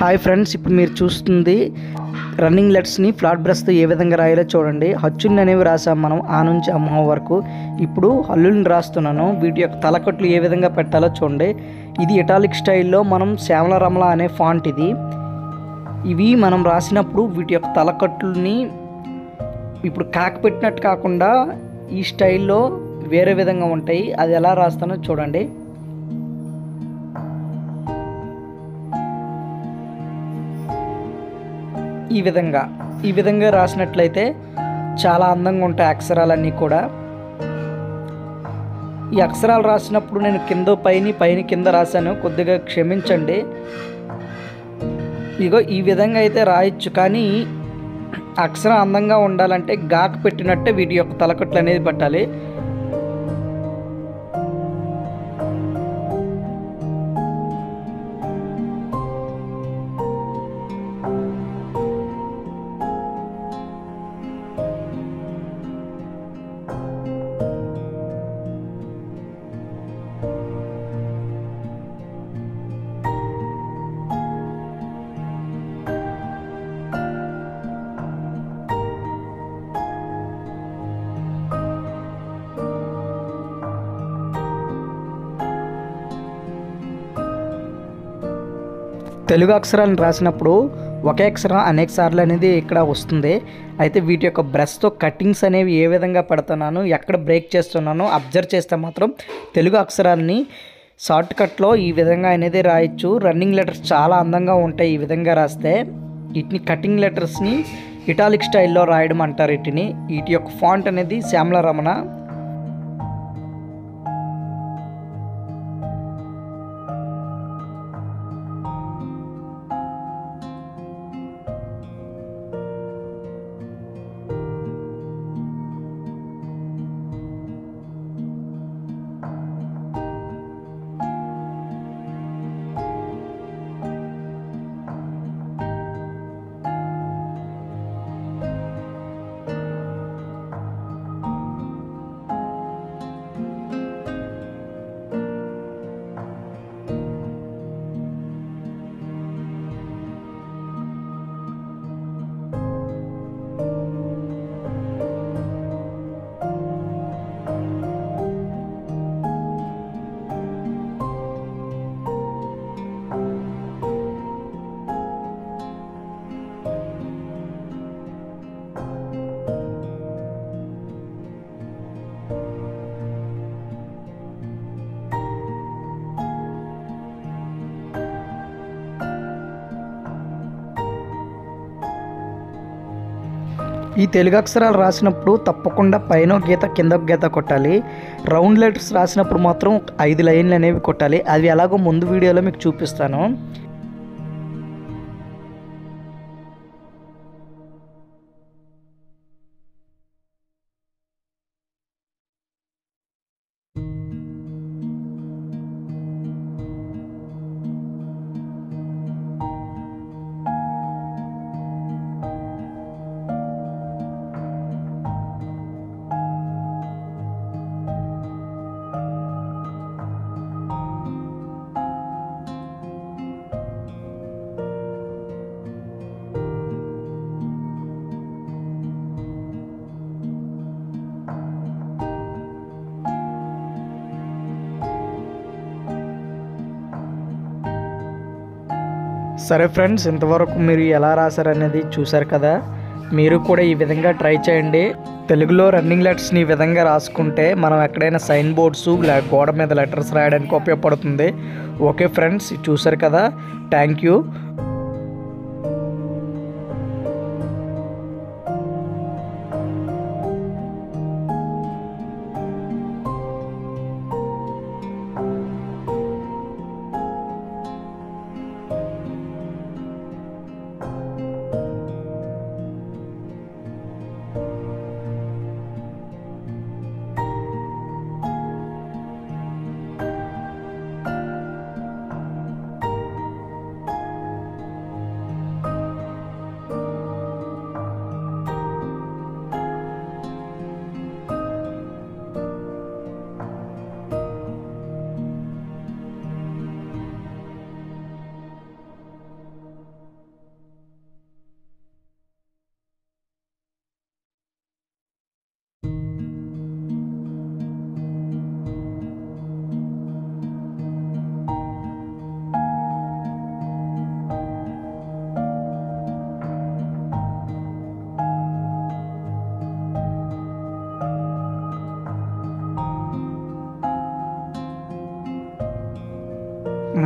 Hi friends, ఇప్పుడు మీరు చూస్తుంది రన్నింగ్ లెటర్స్ని ఫ్లాట్ బ్రష్తో ఏ విధంగా రాయాలో చూడండి. హచ్చులు అనేవి రాసాం మనం ఆ నుంచి అమ్మ వరకు. ఇప్పుడు హల్లుల్ని రాస్తున్నాను. వీటి యొక్క తలకట్లు ఏ విధంగా పెట్టాలో చూడండి. ఇది ఇటాలిక్ స్టైల్లో మనం శ్యామల రమల అనే ఫాంట్ ఇది. ఇవి మనం రాసినప్పుడు వీటి యొక్క తలకట్లని ఇప్పుడు కాక పెట్టినట్టు కాకుండా ఈ స్టైల్లో వేరే విధంగా ఉంటాయి. అది ఎలా రాస్తానో చూడండి. ఈ విధంగా రాసినట్లయితే చాలా అందంగా ఉంటాయి అక్షరాలన్నీ కూడా. ఈ అక్షరాలు రాసినప్పుడు నేను కింద పైన కింద రాశాను, కొద్దిగా క్షమించండి. ఇగో ఈ విధంగా అయితే రాయొచ్చు, కానీ అక్షరం అందంగా ఉండాలంటే గాకు పెట్టినట్టే వీటి యొక్క తలకట్లు అనేది పట్టాలి. తెలుగు అక్షరాలను రాసినప్పుడు ఒకే అక్షరం అనేక సార్లు అనేది ఇక్కడ వస్తుంది. అయితే వీటి యొక్క బ్రష్తో కటింగ్స్ అనేవి ఏ విధంగా పెడుతున్నాను, ఎక్కడ బ్రేక్ చేస్తున్నానో అబ్జర్వ్ చేస్తే మాత్రం తెలుగు అక్షరాలని షార్ట్ కట్లో ఈ విధంగా అనేది రాయొచ్చు. రన్నింగ్ లెటర్స్ చాలా అందంగా ఉంటాయి ఈ విధంగా రాస్తే. వీటిని కటింగ్ లెటర్స్ని ఇటాలిక్ స్టైల్లో రాయడం అంటారు. వీటి యొక్క ఫాంట్ అనేది శ్యామల రమణ. ఈ తెలుగు అక్షరాలు రాసినప్పుడు తప్పకుండా పైన గీత కింద గీత కొట్టాలి. రౌండ్ లెటర్స్ రాసినప్పుడు మాత్రం 5 లైన్లు అనేవి కొట్టాలి. అవి ఎలాగో ముందు వీడియోలో మీకు చూపిస్తాను. సరే ఫ్రెండ్స్, ఇంతవరకు మీరు ఎలా రాశారనేది చూశారు కదా. మీరు కూడా ఈ విధంగా ట్రై చేయండి. తెలుగులో రన్నింగ్ లెటర్స్ని ఈ విధంగా రాసుకుంటే మనం ఎక్కడైనా సైన్ బోర్డ్స్ గోడ మీద లెటర్స్ రాయడానికి ఉపయోగపడుతుంది. ఓకే ఫ్రెండ్స్, చూశారు కదా. Thank you.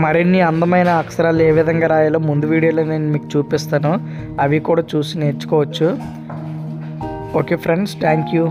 మరిన్ని అందమైన అక్షరాలు ఏ విధంగా రాయాలో ముందు వీడియోలో నేను మీకు చూపిస్తాను, అవి కూడా చూసి నేర్చుకోవచ్చు. Okay friends, thank you.